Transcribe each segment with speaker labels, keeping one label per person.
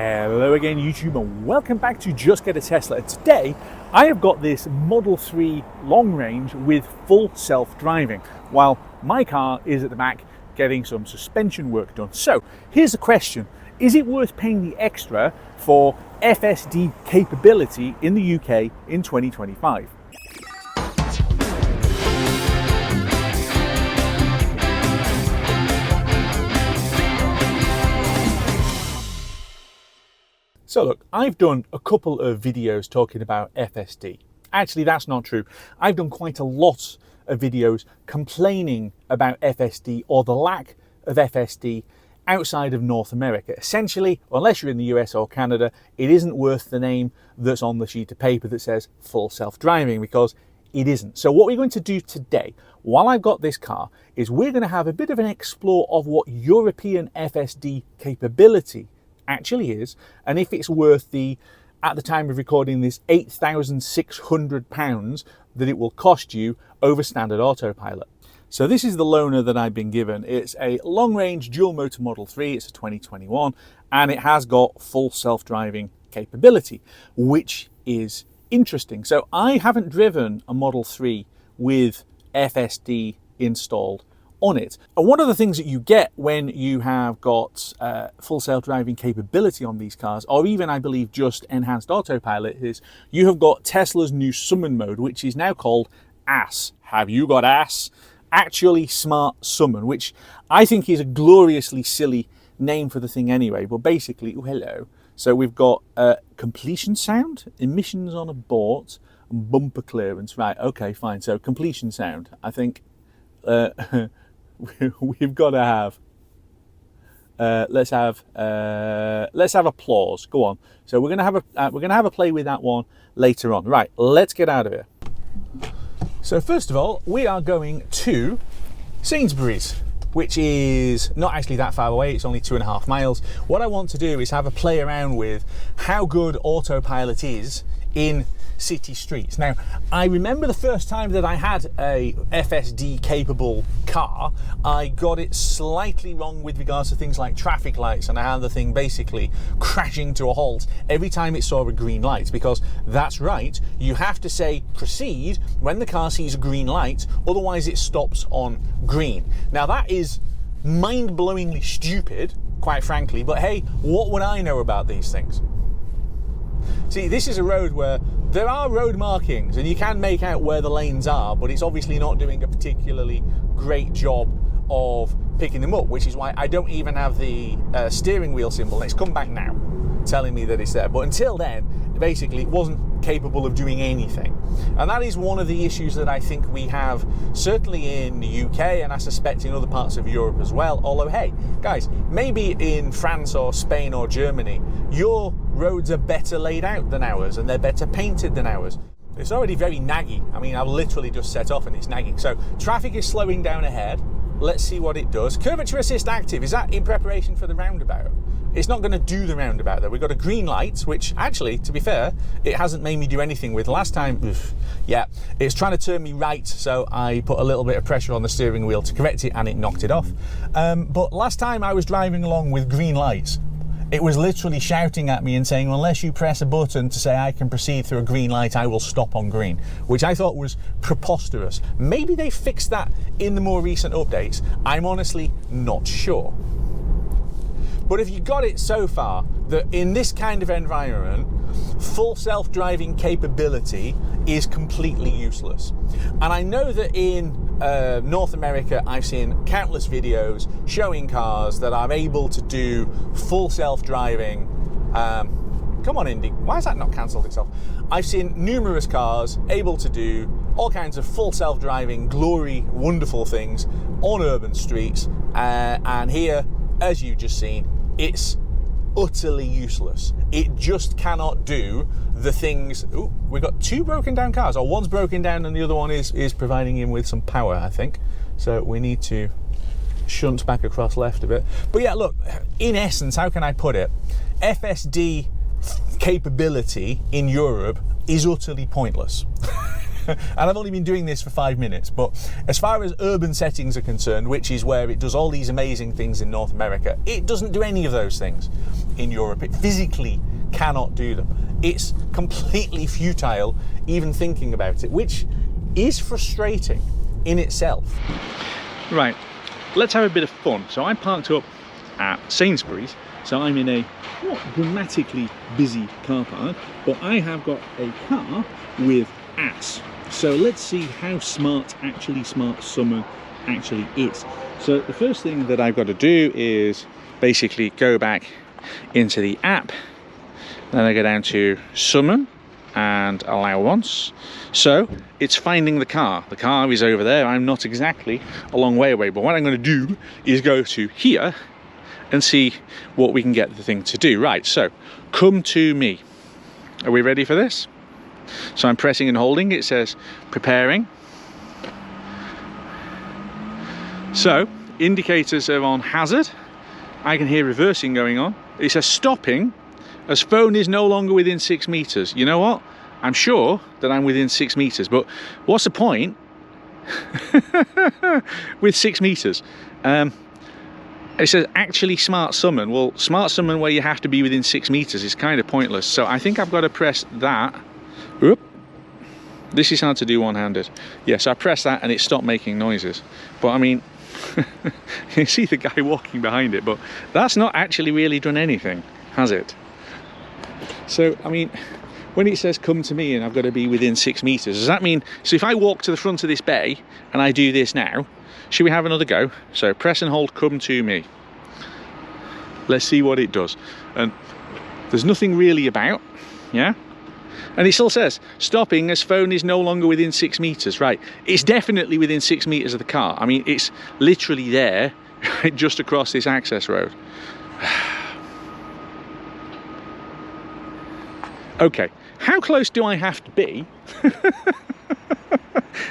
Speaker 1: Hello again YouTube and welcome back to Just Get a Tesla. Today I have got this Model 3 long range with full self-driving while my car is at the back getting some suspension work done. So here's the question, is it worth paying the extra for FSD capability in the UK in 2025? So look, I've done a couple of videos talking about FSD. Actually, that's not true. I've done quite a lot of videos complaining about FSD or the lack of FSD outside of North America. Essentially, unless you're in the US or Canada, it isn't worth the name that's on the sheet of paper that says full self-driving, because it isn't. So what we're going to do today, while I've got this car, is we're going to have a bit of an explore of what European FSD capability actually is, and if it's worth the, at the time of recording this, £8,600 that it will cost you over Standard Autopilot. So this is the loaner that I've been given. It's a long-range dual-motor Model 3, it's a 2021, and it has got full self-driving capability, which is interesting. So I haven't driven a Model 3 with FSD installed on it. And one of the things that you get when you have got full self-driving capability on these cars, or even I believe just Enhanced Autopilot, is you have got Tesla's new summon mode, which is now called ASS. Have you got ASS? Actually Smart Summon, which I think is a gloriously silly name for the thing anyway, but basically, oh hello. So we've got completion sound, emissions on abort, and bumper clearance. Right, okay, fine. So completion sound, I think we've got to have let's have applause. Go on. So we're gonna have a play with that one later on. Right, let's get out of here. So first of all, we are going to Sainsbury's, which is not actually that far away. It's only 2.5 miles. What I want to do is have a play around with how good autopilot is in city streets. Now, I remember the first time that I had a FSD capable car, I got it slightly wrong with regards to things like traffic lights, and I had the thing basically crashing to a halt every time it saw a green light, because that's right, you have to say proceed when the car sees a green light, otherwise it stops on green. Now that is mind-blowingly stupid, quite frankly, but hey, what would I know about these things? See, this is a road where there are road markings and you can make out where the lanes are, but it's obviously not doing a particularly great job of picking them up, which is why I don't even have the steering wheel symbol. And it's come back now telling me that it's there, but until then basically it wasn't capable of doing anything. And that is one of the issues that I think we have, certainly in the UK, and I suspect in other parts of Europe as well. Although, hey, guys, maybe in France or Spain or Germany, your roads are better laid out than ours and they're better painted than ours. It's already very naggy. I mean, I've literally just set off and it's nagging. So traffic is slowing down ahead. Let's see what it does. Curvature assist active, is that in preparation for the roundabout? It's not going to do the roundabout though. We've got a green light, which actually, to be fair, it hasn't made me do anything with. Last time, yeah, it's trying to turn me right, so I put a little bit of pressure on the steering wheel to correct it and it knocked it off. But last time I was driving along with green lights, it was literally shouting at me and saying, unless you press a button to say I can proceed through a green light, I will stop on green, which I thought was preposterous. Maybe they fixed that in the more recent updates. I'm honestly not sure. But if you got it so far that in this kind of environment, full self-driving capability is completely useless. And I know that in North America, I've seen countless videos showing cars that are able to do full self-driving. Come on, Indy, why has that not cancelled itself? I've seen numerous cars able to do all kinds of full self-driving, glory, wonderful things on urban streets. And here, as you've just seen, it's utterly useless. It just cannot do the things. Ooh, we've got two broken down cars, or one's broken down and the other one is providing him with some power, I think. So we need to shunt back across left a bit. But yeah, look, in essence, how can I put it? FSD capability in Europe is utterly pointless. and I've only been doing this for 5 minutes, but as far as urban settings are concerned, which is where it does all these amazing things in North America, it doesn't do any of those things in Europe. It physically cannot do them. It's completely futile even thinking about it, which is frustrating in itself. Right, let's have a bit of fun. So I parked up at Sainsbury's, so I'm in a not dramatically busy car park, but I have got a car with apps. So let's see how smart someone actually is. So the first thing that I've got to do is basically go back into the app, then I go down to summon and allow once. So it's finding the car. The car is over there. I'm not exactly a long way away, but what I'm going to do is go to here and see what we can get the thing to do. Right, so come to me. Are we ready for this? So I'm pressing and holding. It says preparing. So indicators are on hazard. I can hear reversing going on. It says stopping as phone is no longer within 6 meters. You know what? I'm sure that I'm within 6 meters, but what's the point with 6 meters? It says actually smart summon. Well, smart summon where you have to be within 6 meters is kind of pointless. So I think I've got to press that. Oop. This is hard to do one-handed. Yes, I press that and it stopped making noises. But I mean, you see the guy walking behind it, but that's not actually really done anything, has it? So, I mean, when it says come to me and I've got to be within 6 meters, does that mean, so if I walk to the front of this bay and I do this now, should we have another go? So press and hold come to me. Let's see what it does. And there's nothing really about, yeah? And it still says stopping as phone is no longer within 6 meters. Right, it's definitely within 6 meters of the car. I mean, it's literally there, right, just across this access road. Okay, how close do I have to be?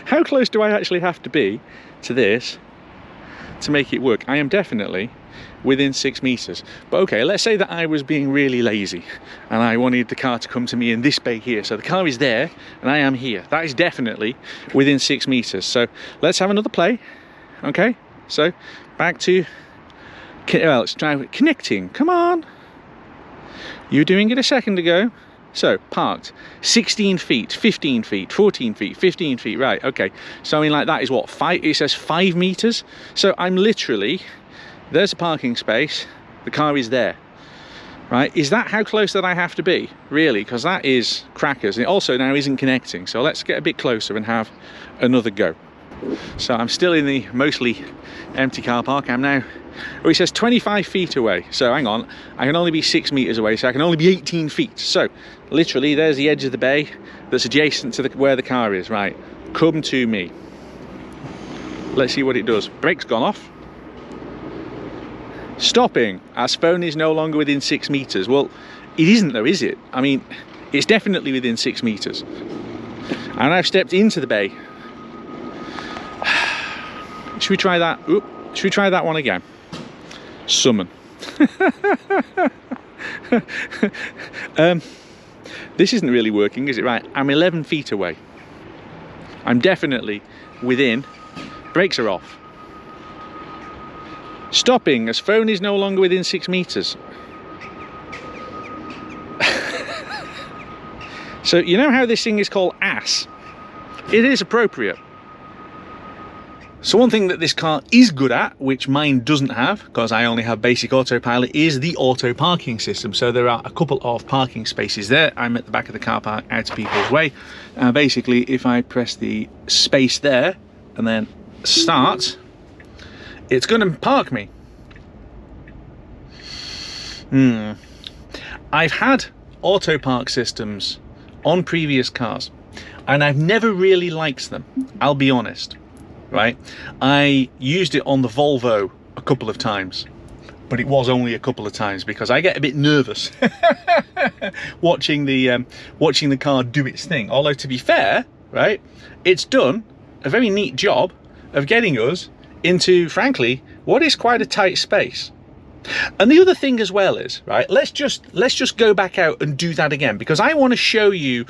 Speaker 1: How close do I actually have to be to this to make it work? I am definitely within 6 meters. But okay, let's say that I was being really lazy and I wanted the car to come to me in this bay here. So the car is there and I am here. That is definitely within 6 meters. So let's have another play. Okay, so back to, well, let's try connecting. Come on. You were doing it a second ago. So parked 16 feet, 15 feet, 14 feet, 15 feet. Right, okay, so I mean, like, that is what, 5, it says 5 meters. So I'm literally, there's a parking space, the car is there. Right, is that how close that I have to be, really? Because that is crackers. And it also now isn't connecting, so let's get a bit closer and have another go. So I'm still in the mostly empty car park. I'm now, oh, it says 25 feet away. So hang on, I can only be 6 meters away, so I can only be 18 feet. So literally there's the edge of the bay that's adjacent to where the car is. Right, come to me. Let's see what it does. Brake's gone off. Stopping as phone is no longer within 6 meters. Well, it isn't though, is it? I mean, it's definitely within 6 meters. And I've stepped into the bay. Should we try that? Oop. Should we try that one again? Summon. This isn't really working, is it? Right, I'm 11 feet away. I'm definitely within. Brakes are off. Stopping as phone is no longer within 6 meters. So you know how this thing is called ass? It is appropriate. So one thing that this car is good at, which mine doesn't have, because I only have basic autopilot, is the auto parking system. So there are a couple of parking spaces there. I'm at the back of the car park, out of people's way. Basically, if I press the space there and then start, it's going to park me. I've had auto park systems on previous cars and I've never really liked them, I'll be honest. Right, I used it on the Volvo a couple of times, but it was only a couple of times because I get a bit nervous watching the car do its thing. Although to be fair, right, it's done a very neat job of getting us into, frankly, what is quite a tight space. And the other thing as well is, right, let's just go back out and do that again, because I want to show you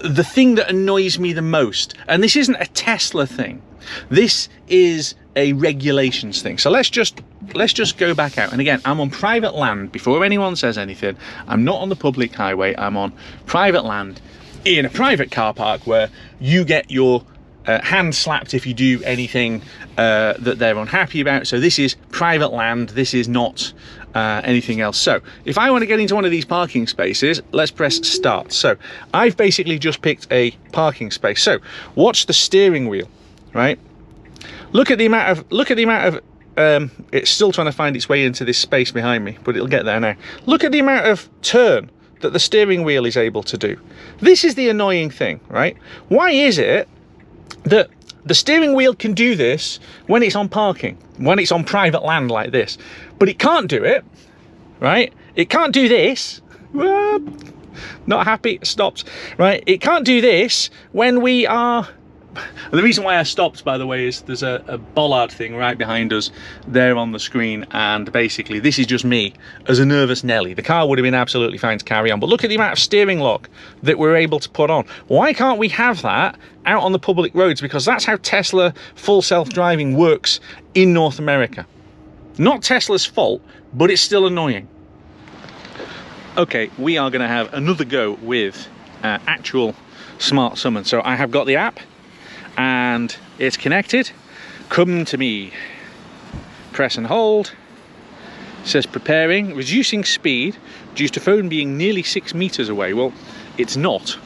Speaker 1: the thing that annoys me the most, and this isn't a Tesla thing, this is a regulations thing. So let's just go back out. And again, I'm on private land before anyone says anything. I'm not on the public highway. I'm on private land in a private car park where you get your hand slapped if you do anything that they're unhappy about. So this is private land. This is not anything else. So if I want to get into one of these parking spaces, let's press start. So I've basically just picked a parking space. So watch the steering wheel, right? Look at the amount of it's still trying to find its way into this space behind me, but it'll get there now. Look at the amount of turn that the steering wheel is able to do. This is the annoying thing, right? Why is it that the steering wheel can do this when it's on parking, when it's on private land like this, but it can't do it, right? It can't do this. Not happy, stopped, right? It can't do this when we are... The reason why I stopped, by the way, is there's a bollard thing right behind us there on the screen, and basically this is just me as a nervous Nelly. The car would have been absolutely fine to carry on, but look at the amount of steering lock that we're able to put on. Why can't we have that out on the public roads? Because that's how Tesla full self-driving works in North America. Not Tesla's fault, but it's still annoying. Okay, we are going to have another go with actual smart summon. So I have got the app and it's connected. Come to me. Press and hold. It says preparing, reducing speed due to phone being nearly 6 meters away. Well, it's not.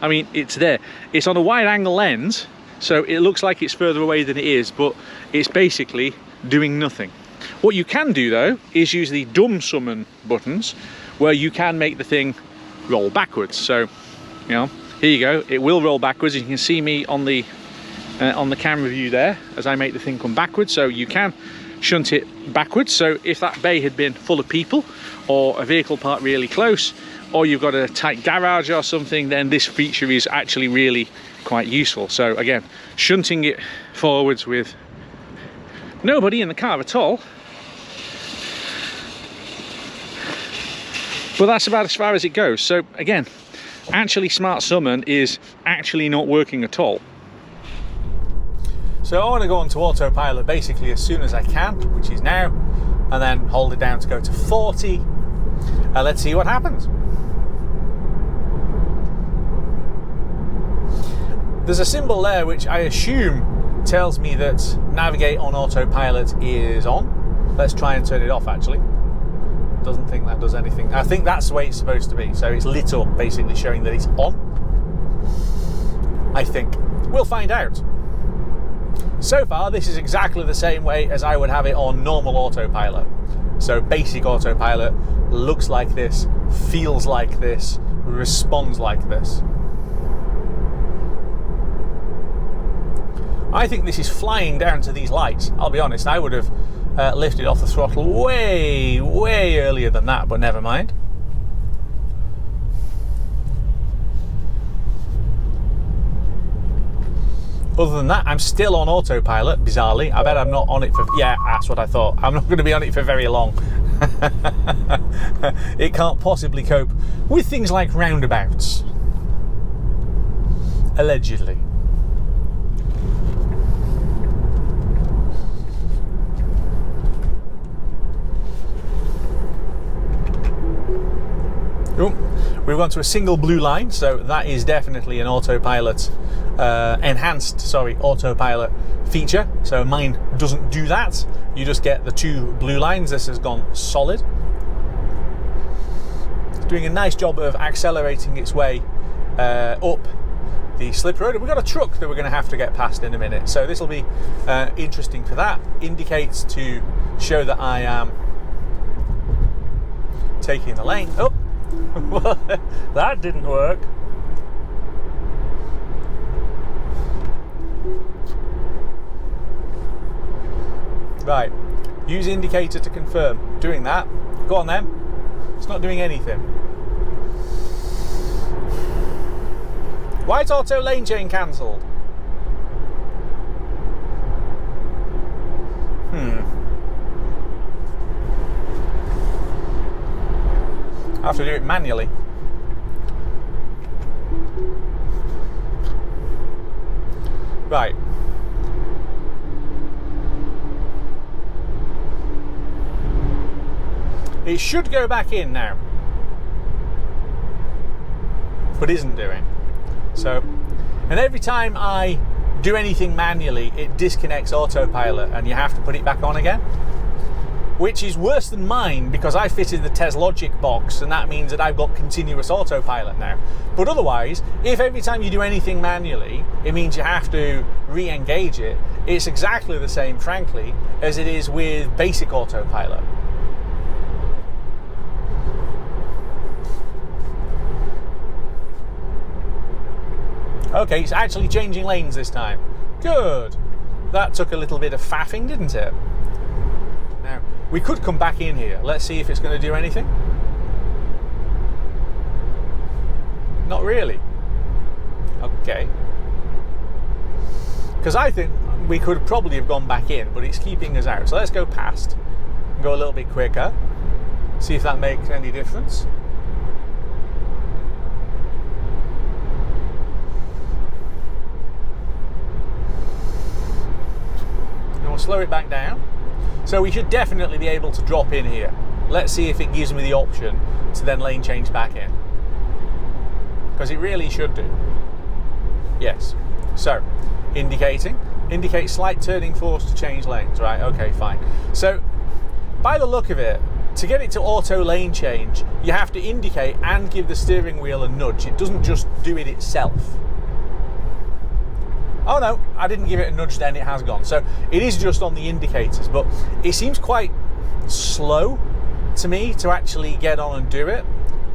Speaker 1: I mean, it's there. It's on a wide angle lens, so it looks like it's further away than it is, but it's basically doing nothing. What you can do though is use the dumb summon buttons, where you can make the thing roll backwards. So, you know, here you go. It will roll backwards. You can see me on the camera view there as I make the thing come backwards. So you can shunt it backwards. So if that bay had been full of people, or a vehicle parked really close, or you've got a tight garage or something, then this feature is actually really quite useful. So again, shunting it forwards with nobody in the car at all. But that's about as far as it goes. So again, actually Smart Summon is actually not working at all. So I want to go onto autopilot basically as soon as I can, which is now, and then hold it down to go to 40. Let's see what happens. There's a symbol there which I assume tells me that navigate on autopilot is on. Let's try and turn it off actually. Doesn't think that does anything. I think that's the way it's supposed to be. So it's lit up, basically showing that it's on. I think. We'll find out. So far, this is exactly the same way as I would have it on normal autopilot. So basic autopilot looks like this, feels like this, responds like this. I think this is flying down to these lights. I'll be honest, I would have lifted off the throttle way earlier than that, but never mind. Other than that, I'm still on autopilot, bizarrely. I bet I'm not on it for... Yeah, that's what I thought. I'm not going to be on it for very long. It can't possibly cope with things like roundabouts. Allegedly. Oh, we've gone to a single blue line, so that is definitely an autopilot, enhanced autopilot feature. So mine doesn't do that. You just get the 2 blue lines. This has gone solid. It's doing a nice job of accelerating its way up the slip road. And we've got a truck that we're going to have to get past in a minute. So this will be interesting for that. Indicates to show that I am taking the lane. Oh. Well, that didn't work. Right, use indicator to confirm. Doing that. Go on then. It's not doing anything. White auto lane chain cancelled. I have to do it manually. Right. It should go back in now, but isn't doing. So, and every time I do anything manually, it disconnects autopilot and you have to put it back on again, which is worse than mine because I fitted the TesLogic box and that means that I've got continuous autopilot now. But otherwise, if every time you do anything manually, it means you have to re-engage it, it's exactly the same, frankly, as it is with basic autopilot. Okay, it's actually changing lanes this time. Good. That took a little bit of faffing, didn't it? Now, we could come back in here. Let's see if it's going to do anything. Not really. Okay. Because I think we could probably have gone back in, but it's keeping us out. So let's go past and go a little bit quicker. See if that makes any difference. Slow it back down. So we should definitely be able to drop in here. Let's see if it gives me the option to then lane change back in. Because it really should do. Yes. So, indicate slight turning force to change lanes. Right, okay, fine. So, by the look of it, to get it to auto lane change, you have to indicate and give the steering wheel a nudge. It doesn't just do it itself. Oh no, I didn't give it a nudge then, it has gone. So it is just on the indicators, but it seems quite slow to me to actually get on and do it.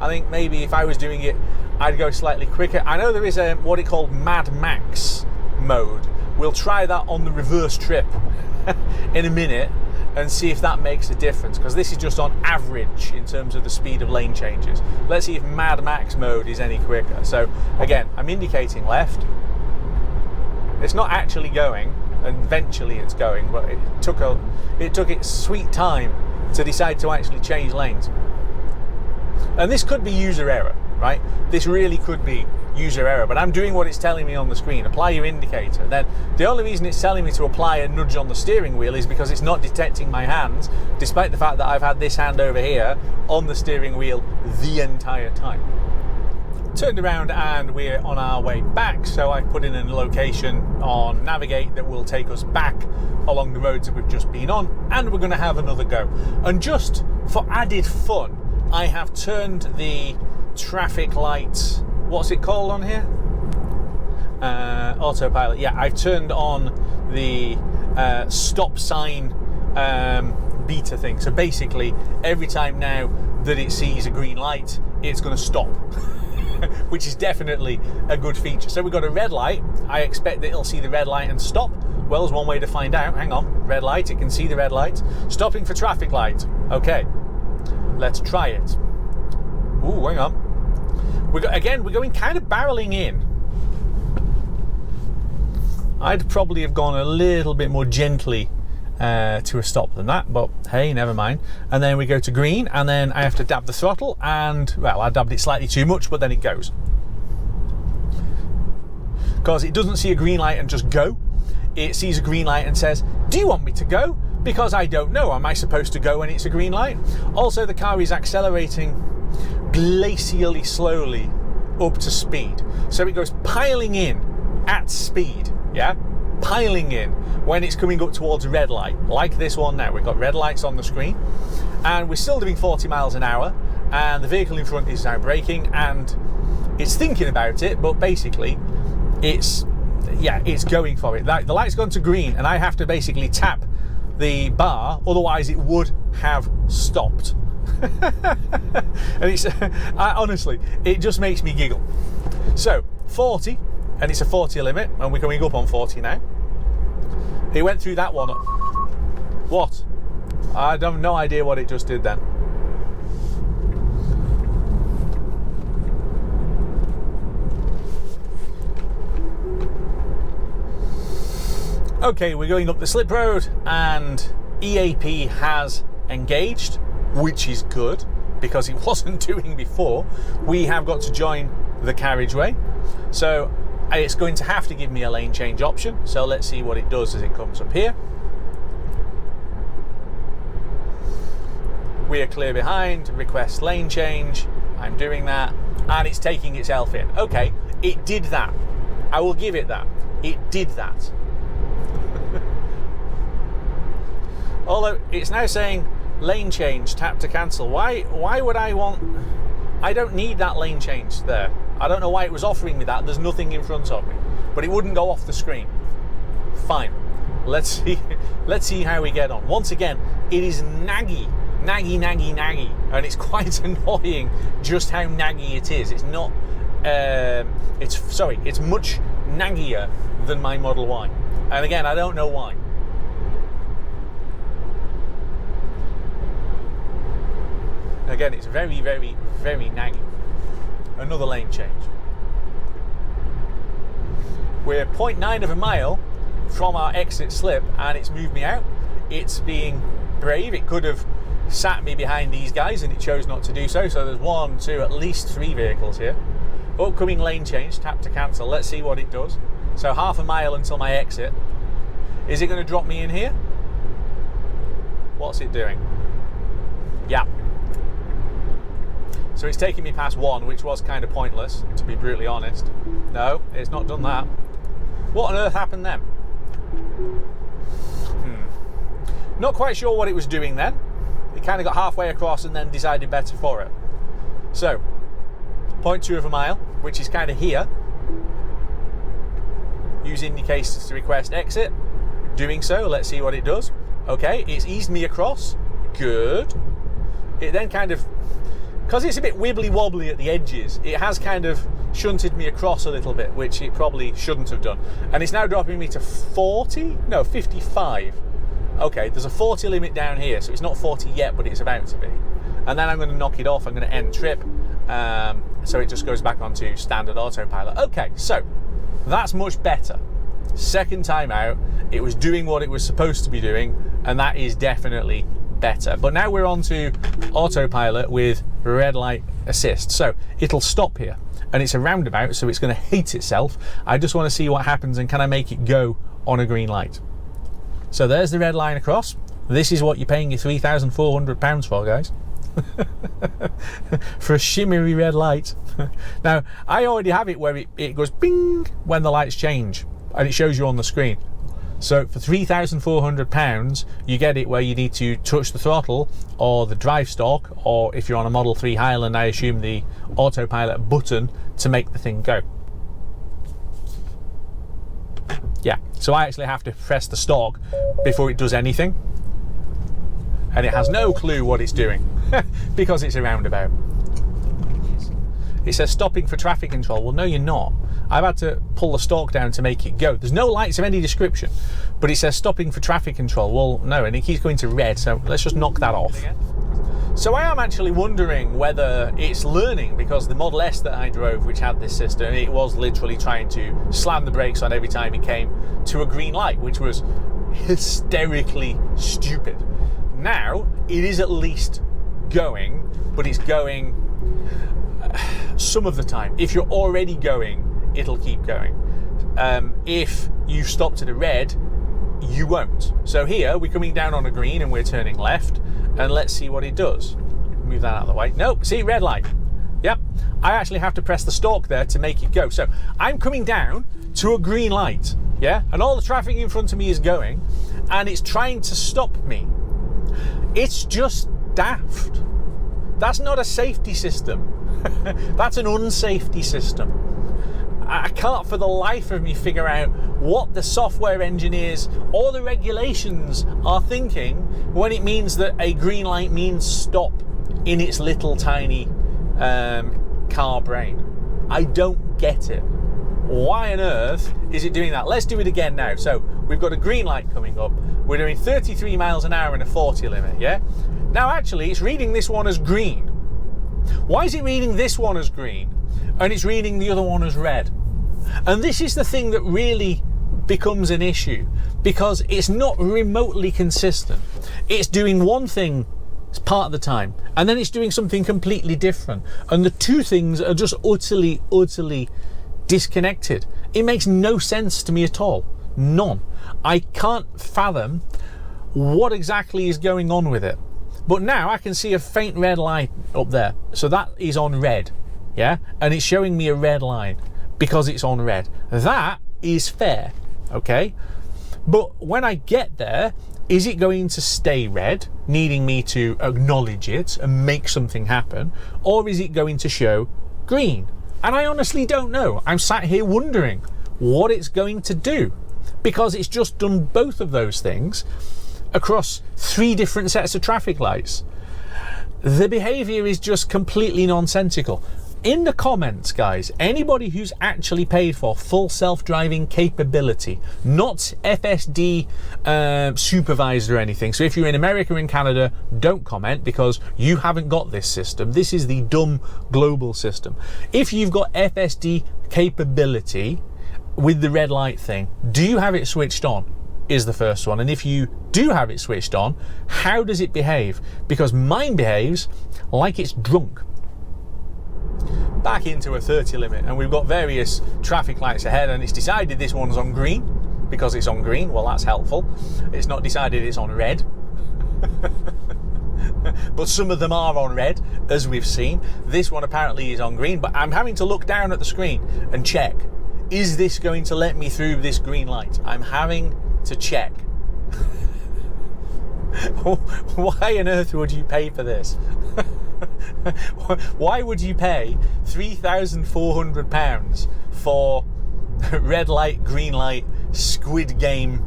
Speaker 1: I think maybe if I was doing it, I'd go slightly quicker. I know there is a what it called Mad Max mode. We'll try that on the reverse trip in a minute and see if that makes a difference, because this is just on average in terms of the speed of lane changes. Let's see if Mad Max mode is any quicker. So again, I'm indicating left. It's not actually going, and eventually it's going, but it took its sweet time to decide to actually change lanes. And this could be user error, right? This really could be user error, but I'm doing what it's telling me on the screen. Apply your indicator. Then the only reason it's telling me to apply a nudge on the steering wheel is because it's not detecting my hands, despite the fact that I've had this hand over here on the steering wheel the entire time. Turned around and we're on our way back, so I've put in a location on Navigate that will take us back along the roads that we've just been on, and we're going to have another go. And just for added fun, I have turned the traffic light, what's it called on here? Autopilot. Yeah, I've turned on the stop sign beta thing. So basically, every time now that it sees a green light, it's going to stop. Which is definitely a good feature. So we've got a red light. I expect that it'll see the red light and stop. Well, there's one way to find out. Hang on. Red light. It can see the red light. Stopping for traffic light. Okay. Let's try it. Ooh, hang on. We're going kind of barreling in. I'd probably have gone a little bit more gently to a stop than that, but hey, never mind. And then we go to green, and then I have to dab the throttle, and well, I dabbed it slightly too much, but then it goes. Because it doesn't see a green light and just go. It sees a green light and says, do you want me to go? Because I don't know, am I supposed to go when it's a green light? Also, the car is accelerating glacially slowly up to speed. So it goes piling in at speed, yeah? Piling in when it's coming up towards a red light, like this one now. We've got red lights on the screen, and we're still doing 40 miles an hour, and the vehicle in front is now braking, and it's thinking about it, but basically it's going for it. The light's gone to green, and I have to basically tap the bar, otherwise it would have stopped. And it's honestly, it just makes me giggle. So 40, and it's a 40 limit, and we're coming up on 40 now. He went through that one. What? I have no idea what it just did then. Okay, we're going up the slip road, and EAP has engaged, which is good because it wasn't doing before. We have got to join the carriageway. So it's going to have to give me a lane change option. So let's see what it does as it comes up here. We are clear behind, request lane change. I'm doing that, and it's taking itself in. Okay, it did that. I will give it that. It did that. Although it's now saying lane change, tap to cancel. Why would I want... I don't need that lane change there. I don't know why it was offering me that. There's nothing in front of me. But it wouldn't go off the screen. Fine. Let's see how we get on. Once again, it is naggy. And it's quite annoying just how naggy it is. It's not... it's much naggier than my Model Y. And again, I don't know why. Again, it's very, very, very naggy. Another lane change. We're 0.9 of a mile from our exit slip, and it's moved me out. It's being brave. It could have sat me behind these guys, and it chose not to do so. So there's 1, 2, at least 3 vehicles here. Upcoming lane change, tap to cancel. Let's see what it does. So half a mile until my exit. Is it going to drop me in here? What's it doing? Yeah. So it's taking me past 1, which was kind of pointless, to be brutally honest. No, it's not done that. What on earth happened then? Not quite sure what it was doing then. It kind of got halfway across and then decided better for it. So, 0.2 of a mile, which is kind of here. Use indicators to request exit. Doing so, let's see what it does. Okay, it's eased me across. Good. It then kind of... because it's a bit wibbly wobbly at the edges, it has kind of shunted me across a little bit, which it probably shouldn't have done. And it's now dropping me to 40? No, 55. Okay, there's a 40 limit down here, so it's not 40 yet, but it's about to be. And then I'm going to knock it off, I'm going to end trip, so it just goes back onto standard autopilot. Okay, so that's much better. Second time out, it was doing what it was supposed to be doing, and that is definitely better. But now we're on to autopilot with red light assist. So it'll stop here, and it's a roundabout, so it's going to hate itself. I just want to see what happens, and can I make it go on a green light? So there's the red line across. This is what you're paying your £3,400 for, guys. For a shimmery red light. Now, I already have it where it goes bing when the lights change, and it shows you on the screen. So for £3,400, you get it where you need to touch the throttle or the drive stalk, or if you're on a Model 3 Highland, I assume the autopilot button to make the thing go. Yeah, so I actually have to press the stalk before it does anything. And it has no clue what it's doing because it's a roundabout. It says stopping for traffic control. Well, no, you're not. I've had to pull the stalk down to make it go. There's no lights of any description, but it says stopping for traffic control. Well, no, and it keeps going to red, so let's just knock that off. So I am actually wondering whether it's learning, because the Model S that I drove, which had this system, it was literally trying to slam the brakes on every time it came to a green light, which was hysterically stupid. Now, it is at least going, but it's going some of the time. If you're already going, it'll keep going. If you stop to the red, you won't. So here, we're coming down on a green and we're turning left, and let's see what it does. Move that out of the way. Nope, see, red light. Yep, I actually have to press the stalk there to make it go. So I'm coming down to a green light, yeah? And all the traffic in front of me is going, and it's trying to stop me. It's just daft. That's not a safety system. That's an unsafety system. I can't for the life of me figure out what the software engineers or the regulations are thinking when it means that a green light means stop in its little tiny car brain. I don't get it. Why on earth is it doing that? Let's do it again now. So we've got a green light coming up. We're doing 33 miles an hour and a 40 limit, yeah? Now actually it's reading this one as green. Why is it reading this one as green and it's reading the other one as red? And this is the thing that really becomes an issue, because it's not remotely consistent. It's doing one thing part of the time, and then it's doing something completely different. And the two things are just utterly disconnected. It makes no sense to me at all. None. I can't fathom what exactly is going on with it. But now I can see a faint red light up there. So that is on red. Yeah? And it's showing me a red line because it's on red. That is fair. Okay? But when I get there, is it going to stay red, needing me to acknowledge it and make something happen? Or is it going to show green? And I honestly don't know. I'm sat here wondering what it's going to do, because it's just done both of those things across 3 different sets of traffic lights. The behavior is just completely nonsensical. In the comments, guys, anybody who's actually paid for full self-driving capability, not FSD supervised or anything. So if you're in America or in Canada, don't comment, because you haven't got this system. This is the dumb global system. If you've got FSD capability with the red light thing, do you have it switched on? Is the first one. And if you do have it switched on, how does it behave? Because mine behaves like it's drunk. Back into a 30 limit, and we've got various traffic lights ahead, and it's decided this one's on green because it's on green. Well, that's helpful. It's not decided it's on red. But some of them are on red, as we've seen. This one apparently is on green, but I'm having to look down at the screen and check, is this going to let me through this green light? I'm having to check. Why on earth would you pay for this? Why would you pay £3,400 for red light, green light, Squid Game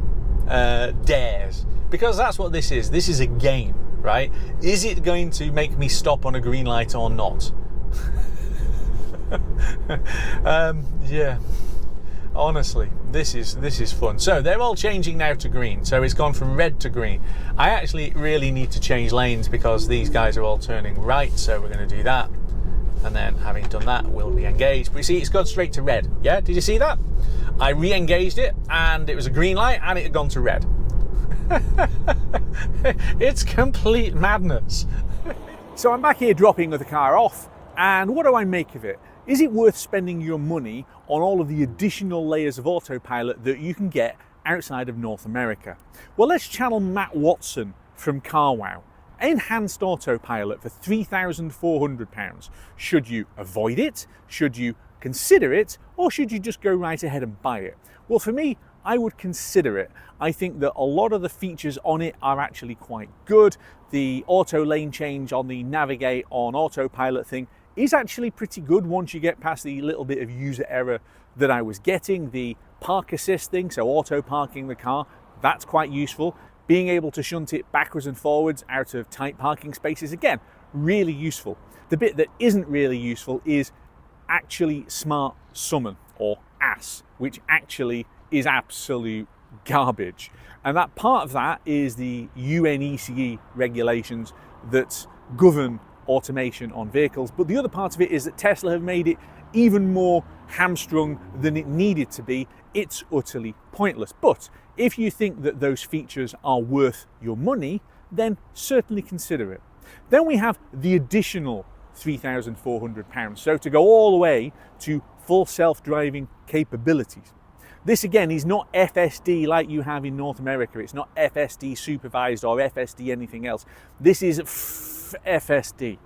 Speaker 1: dares? Because that's what this is. This is a game, right? Is it going to make me stop on a green light or not? Yeah. Honestly, this is fun. So they're all changing now to green. So it's gone from red to green. I actually really need to change lanes because these guys are all turning right. So we're going to do that. And then having done that, we'll re-engage. But you see, it's gone straight to red. Yeah, did you see that? I re-engaged it and it was a green light and it had gone to red. It's complete madness. So I'm back here dropping the car off. And what do I make of it? Is it worth spending your money on all of the additional layers of autopilot that you can get outside of North America? Well, let's channel Matt Watson from CarWow. Enhanced Autopilot for £3,400. Should you avoid it? Should you consider it? Or should you just go right ahead and buy it? Well, for me, I would consider it. I think that a lot of the features on it are actually quite good. The auto lane change on the navigate on autopilot thing is actually pretty good once you get past the little bit of user error that I was getting. The park assist thing, so auto parking the car, that's quite useful. Being able to shunt it backwards and forwards out of tight parking spaces, again, really useful. The bit that isn't really useful is actually smart summon, or ASS, which actually is absolute garbage. And that part of that is the UNECE regulations that govern automation on vehicles, but the other part of it is that Tesla have made it even more hamstrung than it needed to be. It's utterly pointless. But if you think that those features are worth your money, then certainly consider it. Then we have the additional £3,400, so to go all the way to full self-driving capabilities. This again is not FSD like you have in North America. It's not FSD supervised or FSD anything else. This is FSD.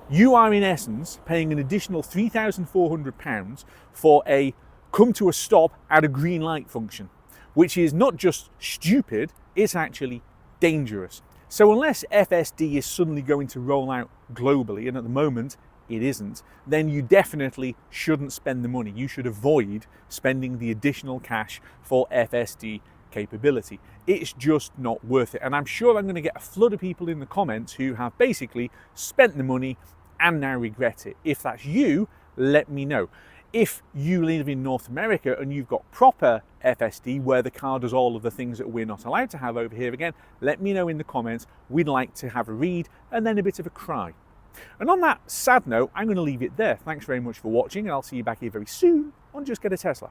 Speaker 1: You are in essence paying an additional £3,400 for a come to a stop at a green light function, which is not just stupid, it's actually dangerous. So unless FSD is suddenly going to roll out globally, and at the moment it isn't, then you definitely shouldn't spend the money. You should avoid spending the additional cash for FSD capability. It's just not worth it. And I'm sure I'm going to get a flood of people in the comments who have basically spent the money and now regret it. If that's you, let me know. If you live in North America and you've got proper FSD where the car does all of the things that we're not allowed to have over here, again, let me know in the comments. We'd like to have a read and then a bit of a cry. And on that sad note, I'm going to leave it there. Thanks very much for watching, and I'll see you back here very soon on Just Get a Tesla.